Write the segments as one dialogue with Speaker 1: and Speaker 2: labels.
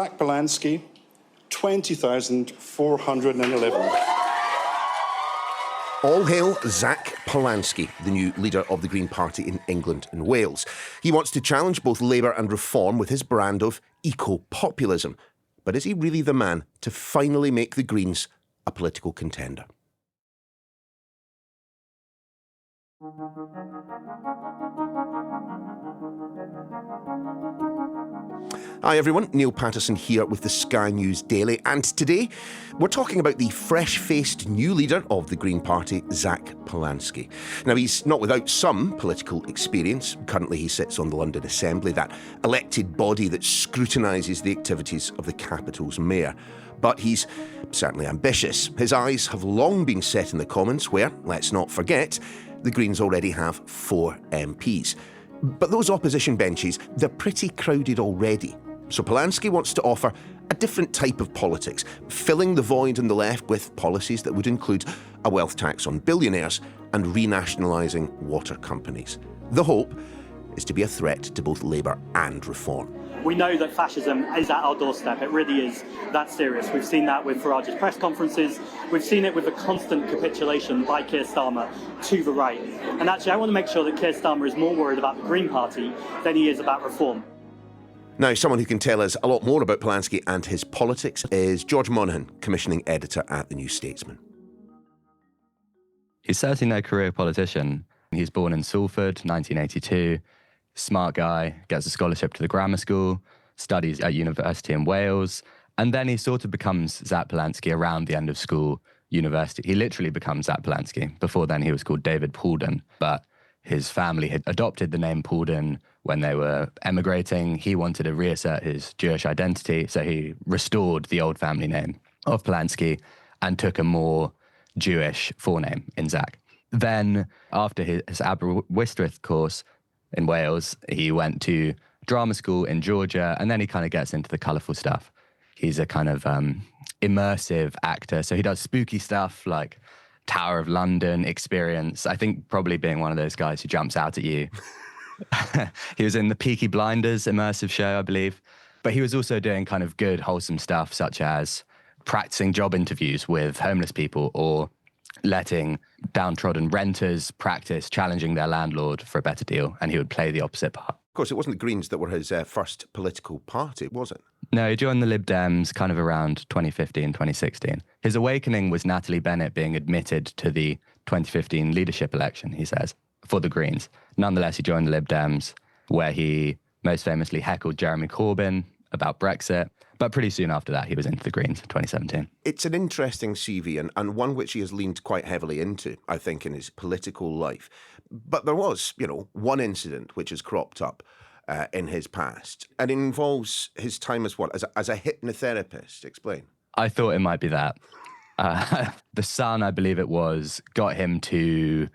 Speaker 1: Zack Polanski, 20,411.
Speaker 2: All hail Zack Polanski, the new leader of the Green Party in England and Wales. He wants to challenge both Labour and Reform with his brand of eco-populism. But is he really the man to finally make the Greens a political contender? Hi everyone, Niall Paterson here with the Sky News Daily, and today we're talking about the fresh-faced new leader of the Green Party, Zack Polanski. Now, he's not without some political experience. Currently he sits on the London Assembly, that elected body that scrutinises the activities of the capital's mayor. But he's certainly ambitious. His eyes have long been set in the Commons where, let's not forget, the Greens already have 4 MPs. But those opposition benches, they're pretty crowded already. So Palanski wants to offer a different type of politics, filling the void on the left with policies that would include a wealth tax on billionaires and renationalising water companies. The hope is to be a threat to both Labour and Reform.
Speaker 3: We know that fascism is at our doorstep. It really is that serious. We've seen that with Farage's press conferences. We've seen it with the constant capitulation by Keir Starmer to the right. And actually, I want to make sure that Keir Starmer is more worried about the Green Party than he is about reform.
Speaker 2: Now, someone who can tell us a lot more about Palanski and his politics is George Monaghan, commissioning editor at the new Statesman.
Speaker 4: He's certainly no career politician. He's born in Salford, 1982. Smart guy, gets a scholarship to the grammar school, studies at university in Wales, and then he sort of becomes Zack Polanski around the end of school, university. He literally becomes Zack Polanski. Before then, he was called David Paulden, but his family had adopted the name Paulden when they were emigrating. He wanted to reassert his Jewish identity, so he restored the old family name of Palanski and took a more Jewish forename in Zack. Then, after his Aberystwyth course in Wales, he went to drama school in Georgia, and then he kind of gets into the colourful stuff. He's a kind of immersive actor, so he does spooky stuff like Tower of London Experience. I think probably being one of those guys who jumps out at you. He was in the Peaky Blinders immersive show, I believe. But he was also doing kind of good, wholesome stuff, such as practicing job interviews with homeless people or letting downtrodden renters practice challenging their landlord for a better deal, and he would play the opposite part.
Speaker 2: Of course, it wasn't the Greens that were his first political party, was it?
Speaker 4: No, he joined the Lib Dems kind of around 2015, 2016. His awakening was Natalie Bennett being admitted to the 2015 leadership election, he says, for the Greens. Nonetheless, he joined the Lib Dems, where he most famously heckled Jeremy Corbyn about Brexit. But pretty soon after that, he was into the Greens in 2017.
Speaker 2: It's an interesting CV and one which he has leaned quite heavily into, I think, in his political life. But there was, one incident which has cropped up in his past, and it involves his time as what? As a hypnotherapist. Explain.
Speaker 4: I thought it might be that. The Sun, I believe it was, got him to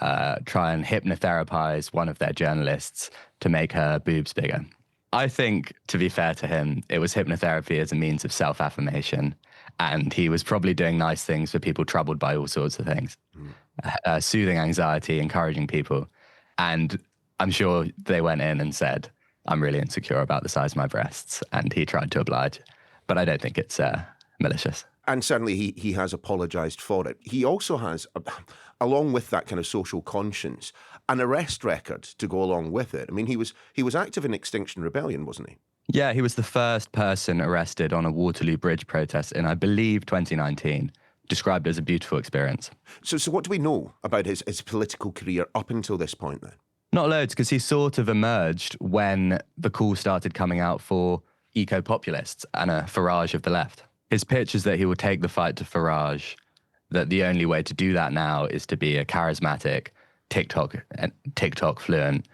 Speaker 4: try and hypnotherapize one of their journalists to make her boobs bigger. I think, to be fair to him, it was hypnotherapy as a means of self-affirmation, and he was probably doing nice things for people troubled by all sorts of things, soothing anxiety, encouraging people. And I'm sure they went in and said, I'm really insecure about the size of my breasts, and he tried to oblige. But I don't think it's malicious. And
Speaker 2: certainly he has apologised for it. He also has, along with that kind of social conscience, an arrest record to go along with it. I mean, he was active in Extinction Rebellion, wasn't he?
Speaker 4: Yeah, he was the first person arrested on a Waterloo Bridge protest in, I believe, 2019, described as a beautiful experience.
Speaker 2: So what do we know about his political career up until this point, then?
Speaker 4: Not loads, because he sort of emerged when the call started coming out for eco-populists and a Farage of the left. His pitch is that he will take the fight to Farage, that the only way to do that now is to be a charismatic, TikTok fluent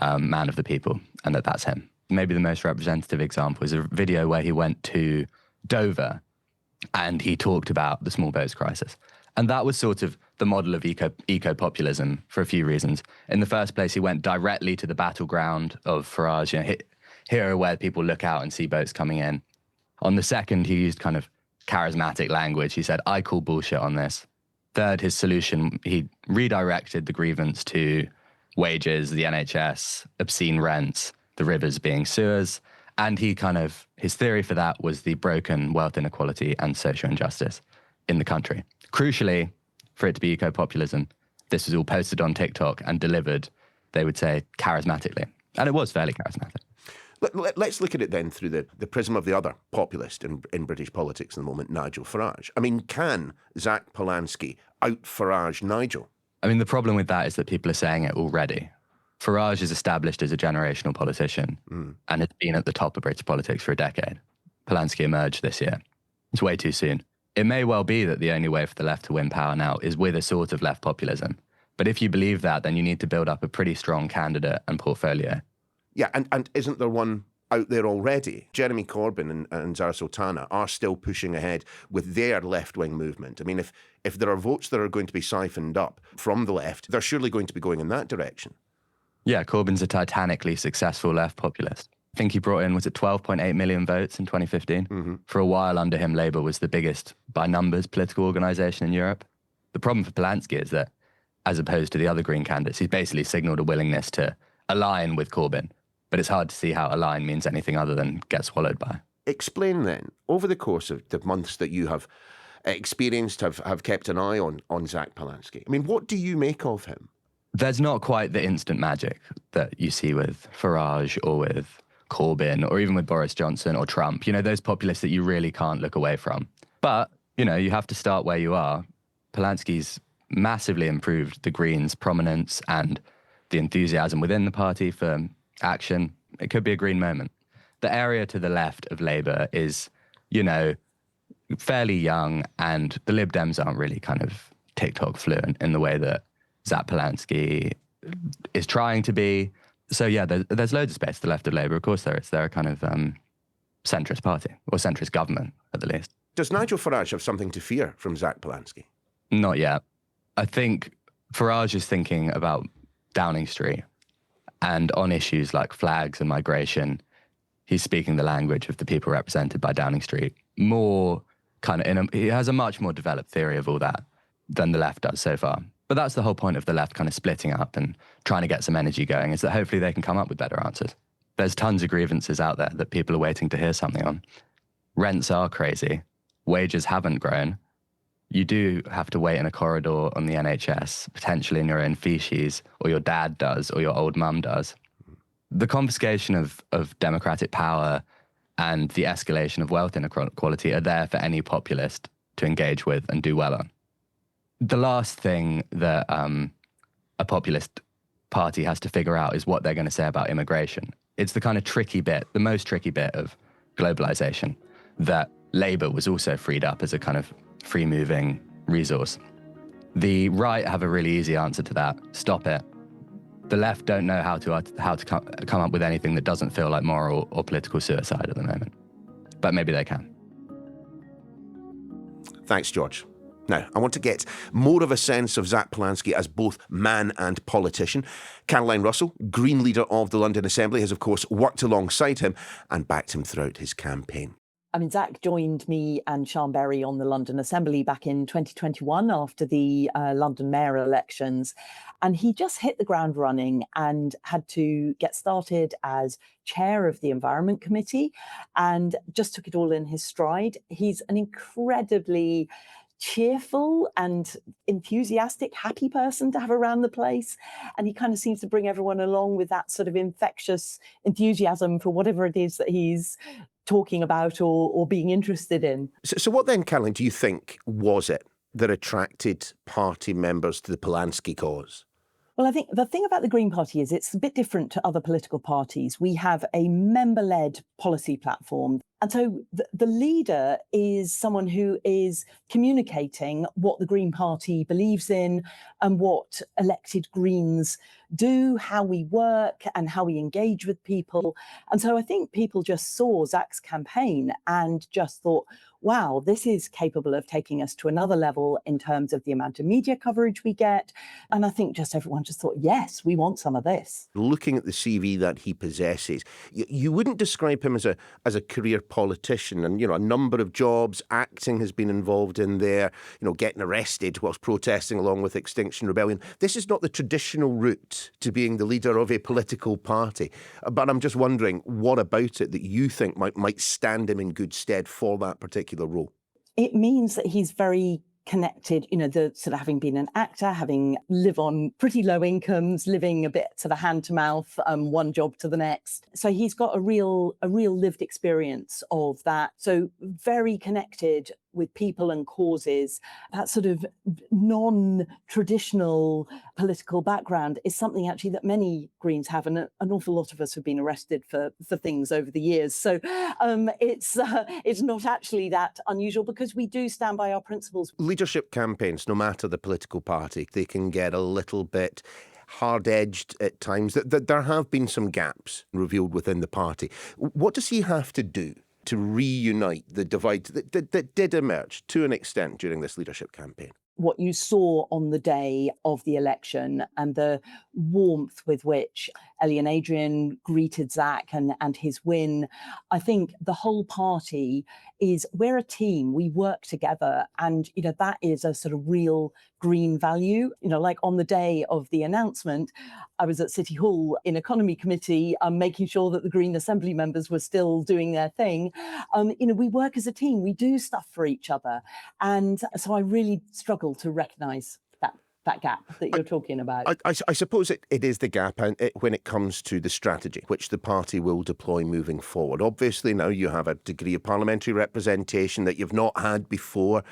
Speaker 4: man of the people, and that's him. Maybe the most representative example is a video where he went to Dover and he talked about the small boats crisis. And that was sort of the model of eco-populism for a few reasons. In the first place, he went directly to the battleground of Farage, here where people look out and see boats coming in. On the second, he used kind of charismatic language. He said, I call bullshit on this. Third, his solution, he redirected the grievance to wages, the NHS, obscene rents, the rivers being sewers. And his theory for that was the broken wealth inequality and social injustice in the country. Crucially, for it to be eco-populism, this was all posted on TikTok and delivered, they would say, charismatically. And it was fairly charismatic.
Speaker 2: Let's look at it then through the prism of the other populist in British politics in the moment, Nigel Farage. I mean, can Zack Polanski out-Farage Nigel?
Speaker 4: I mean, the problem with that is that people are saying it already. Farage is established as a generational politician and has been at the top of British politics for a decade. Palanski emerged this year. It's way too soon. It may well be that the only way for the left to win power now is with a sort of left populism. But if you believe that, then you need to build up a pretty strong candidate and portfolio.
Speaker 2: Yeah, and isn't there one out there already? Jeremy Corbyn and Zara Sultana are still pushing ahead with their left-wing movement. I mean, if there are votes that are going to be siphoned up from the left, they're surely going to be going in that direction.
Speaker 4: Yeah, Corbyn's a titanically successful left populist. I think he brought in, was it 12.8 million votes in 2015? Mm-hmm. For a while under him, Labour was the biggest, by numbers, political organisation in Europe. The problem for Palanski is that, as opposed to the other Green candidates, he's basically signalled a willingness to align with Corbyn. But it's hard to see how align means anything other than get swallowed by.
Speaker 2: Explain then, over the course of the months that you have experienced, have kept an eye on Zack Polanski. I mean, what do you make of him?
Speaker 4: There's not quite the instant magic that you see with Farage or with Corbyn or even with Boris Johnson or Trump, those populists that you really can't look away from. But, you have to start where you are. Palanski's massively improved the Greens' prominence and the enthusiasm within the party for action. It could be a Green moment. The area to the left of Labour is, fairly young, and the Lib Dems aren't really kind of TikTok fluent in the way that Zack Polanski is trying to be. So yeah, there's loads of space to the left of Labour. Of course there is. They're a kind of centrist party, or centrist government at the least.
Speaker 2: Does Nigel Farage have something to fear from Zack Polanski?
Speaker 4: Not yet. I think Farage is thinking about Downing Street, and on issues like flags and migration, he's speaking the language of the people represented by Downing Street. He has a much more developed theory of all that than the left does so far. But that's the whole point of the left kind of splitting up and trying to get some energy going, is that hopefully they can come up with better answers. There's tons of grievances out there that people are waiting to hear something on. Rents are crazy. Wages haven't grown. You do have to wait in a corridor on the NHS, potentially in your own feces, or your dad does, or your old mum does. The confiscation of democratic power and the escalation of wealth inequality are there for any populist to engage with and do well on. The last thing that a populist party has to figure out is what they're going to say about immigration. It's the kind of tricky bit, the most tricky bit of globalization, that Labour was also freed up as a kind of free-moving resource. The right have a really easy answer to that. Stop it. The left don't know how to come up with anything that doesn't feel like moral or political suicide at the moment. But maybe they can.
Speaker 2: Thanks, George. Now, I want to get more of a sense of Zack Polanski as both man and politician. Caroline Russell, Green leader of the London Assembly, has of course worked alongside him and backed him throughout his campaign.
Speaker 1: I mean, Zack joined me and Sian Berry on the London Assembly back in 2021 after the London mayor elections. And he just hit the ground running and had to get started as chair of the Environment Committee and just took it all in his stride. He's an incredibly cheerful and enthusiastic, happy person to have around the place. And he kind of seems to bring everyone along with that sort of infectious enthusiasm for whatever it is that he's talking about or being interested in.
Speaker 2: So what then, Caroline, do you think was it that attracted party members to the Palanski cause?
Speaker 1: Well, I think the thing about the Green Party is it's a bit different to other political parties. We have a member-led policy platform. And so the leader is someone who is communicating what the Green Party believes in and what elected Greens do, how we work and how we engage with people. And so I think people just saw Zack's campaign and just thought, wow, this is capable of taking us to another level in terms of the amount of media coverage we get. And I think just everyone just thought, yes, we want some of this.
Speaker 2: Looking at the CV that he possesses, you wouldn't describe him as a career politician. And, a number of jobs, acting has been involved in there, getting arrested whilst protesting along with Extinction Rebellion. This is not the traditional route used to being the leader of a political party. But I'm just wondering, what about it that you think might stand him in good stead for that particular role?
Speaker 1: It means that he's very connected, the sort of having been an actor, having live on pretty low incomes, living a bit sort of hand to mouth, one job to the next. So he's got a real lived experience of that. So very connected with people and causes. That sort of non-traditional political background is something actually that many Greens have, and an awful lot of us have been arrested for things over the years. So it's not actually that unusual, because we do stand by our principles.
Speaker 2: Leadership campaigns, no matter the political party, they can get a little bit hard-edged at times. There have been some gaps revealed within the party. What does he have to do to reunite the divide that did emerge to an extent during this leadership campaign?
Speaker 1: What you saw on the day of the election and the warmth with which Ellie and Adrian greeted Zack and his win, I think the whole party we're a team, we work together, and that is a sort of real Green value. Like on the day of the announcement, I was at City Hall in Economy Committee, making sure that the Green Assembly members were still doing their thing. We work as a team, we do stuff for each other, and so I really struggle to recognise that gap that you're talking about.
Speaker 2: I suppose it is the gap when it comes to the strategy which the party will deploy moving forward. Obviously now you have a degree of parliamentary representation that you've not had before,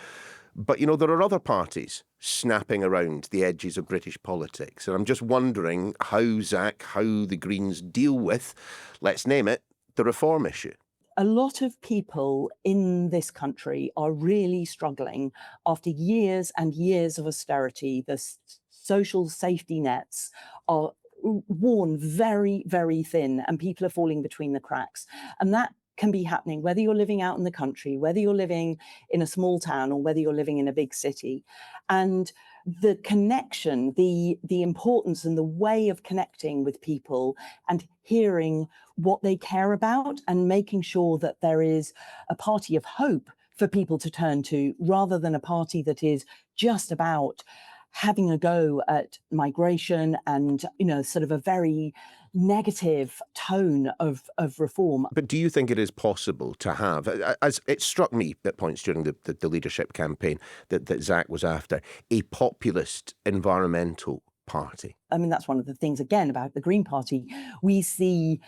Speaker 2: but there are other parties snapping around the edges of British politics, and I'm just wondering how the Greens deal with, let's name it, the reform issue.
Speaker 1: A lot of people in this country are really struggling after years and years of austerity. The social safety nets are worn very, very thin, and people are falling between the cracks. And that can be happening whether you're living out in the country, whether you're living in a small town, or whether you're living in a big city. And the connection, the importance and the way of connecting with people and hearing what they care about, and making sure that there is a party of hope for people to turn to, rather than a party that is just about having a go at migration and, sort of a very negative tone of reform.
Speaker 2: But do you think it is possible to have, as it struck me at points during the leadership campaign that Zack was after, a populist environmental party?
Speaker 1: I mean, that's one of the things, again, about the Green Party. We see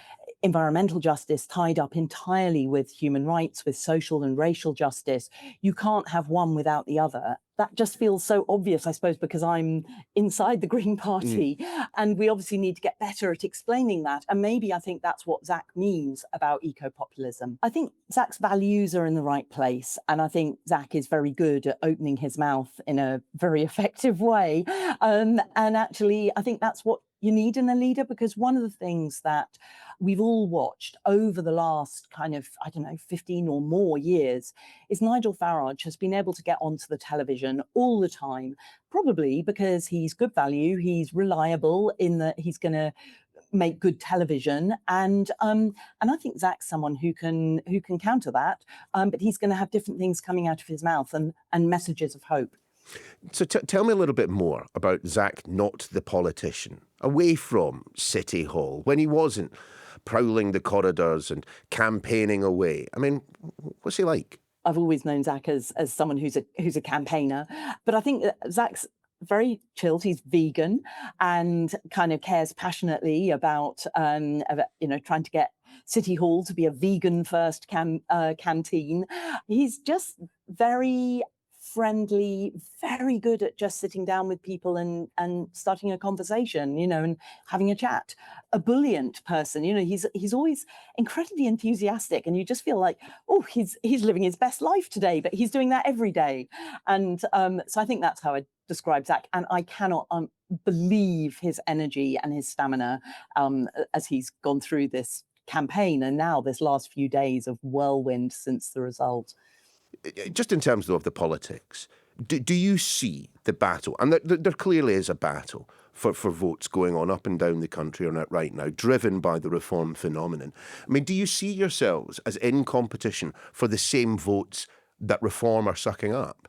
Speaker 1: environmental justice tied up entirely with human rights, with social and racial justice. You can't have one without the other. That just feels so obvious, I suppose, because I'm inside the Green Party. And we obviously need to get better at explaining that. And maybe I think that's what Zack means about eco-populism. I think Zack's values are in the right place. And I think Zack is very good at opening his mouth in a very effective way. And actually, I think that's what you need in a leader, because one of the things that we've all watched over the last 15 or more years is Nigel Farage has been able to get onto the television all the time, probably because he's good value, he's reliable in that he's going to make good television, and I think Zack's someone who can counter that, but he's going to have different things coming out of his mouth and messages of hope.
Speaker 2: So tell me a little bit more about Zack, not the politician, away from City Hall, when he wasn't prowling the corridors and campaigning away. I mean, what's he like?
Speaker 1: I've always known Zack as someone who's a campaigner, but I think that Zack's very chilled. He's vegan and kind of cares passionately about trying to get City Hall to be a vegan first canteen. He's just very friendly, very good at just sitting down with people and starting a conversation, and having a chat. A brilliant person, he's always incredibly enthusiastic, and you just feel like, oh, he's living his best life today, but he's doing that every day. And so I think that's how I describe Zack, and I cannot believe his energy and his stamina as he's gone through this campaign and now this last few days of whirlwind since the result.
Speaker 2: Just in terms, though, of the politics, do you see the battle? And there clearly is a battle for votes going on up and down the country right now, driven by the reform phenomenon. I mean, do you see yourselves as in competition for the same votes that reform are sucking up?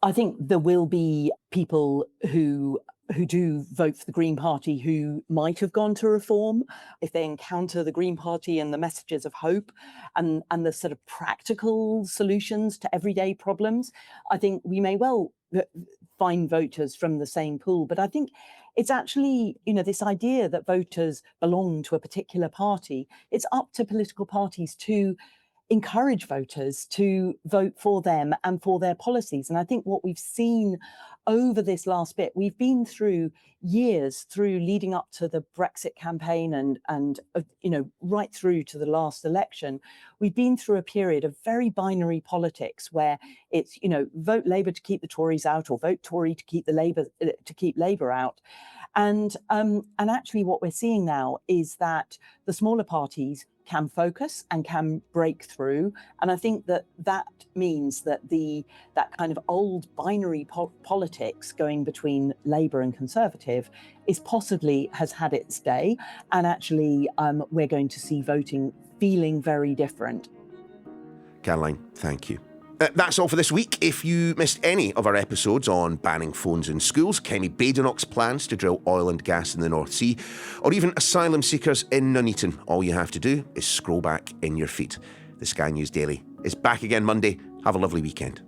Speaker 1: I think there will be people who who do vote for the Green Party who might have gone to reform, if they encounter the Green Party and the messages of hope and the sort of practical solutions to everyday problems, I think we may well find voters from the same pool. But I think it's actually, this idea that voters belong to a particular party, it's up to political parties to encourage voters to vote for them and for their policies. And I think what we've seen over this last bit, we've been through years through leading up to the Brexit campaign and right through to the last election, we've been through a period of very binary politics where it's, vote Labour to keep the Tories out or vote Tory to keep Labour out. And actually what we're seeing now is that the smaller parties can focus and can break through. And I think that means that that kind of old binary politics going between Labour and Conservative has had its day. And actually, we're going to see voting feeling very different.
Speaker 2: Caroline, thank you. That's all for this week. If you missed any of our episodes on banning phones in schools, Kenny Badenoch's plans to drill oil and gas in the North Sea, or even asylum seekers in Nuneaton, all you have to do is scroll back in your feed. The Sky News Daily is back again Monday. Have a lovely weekend.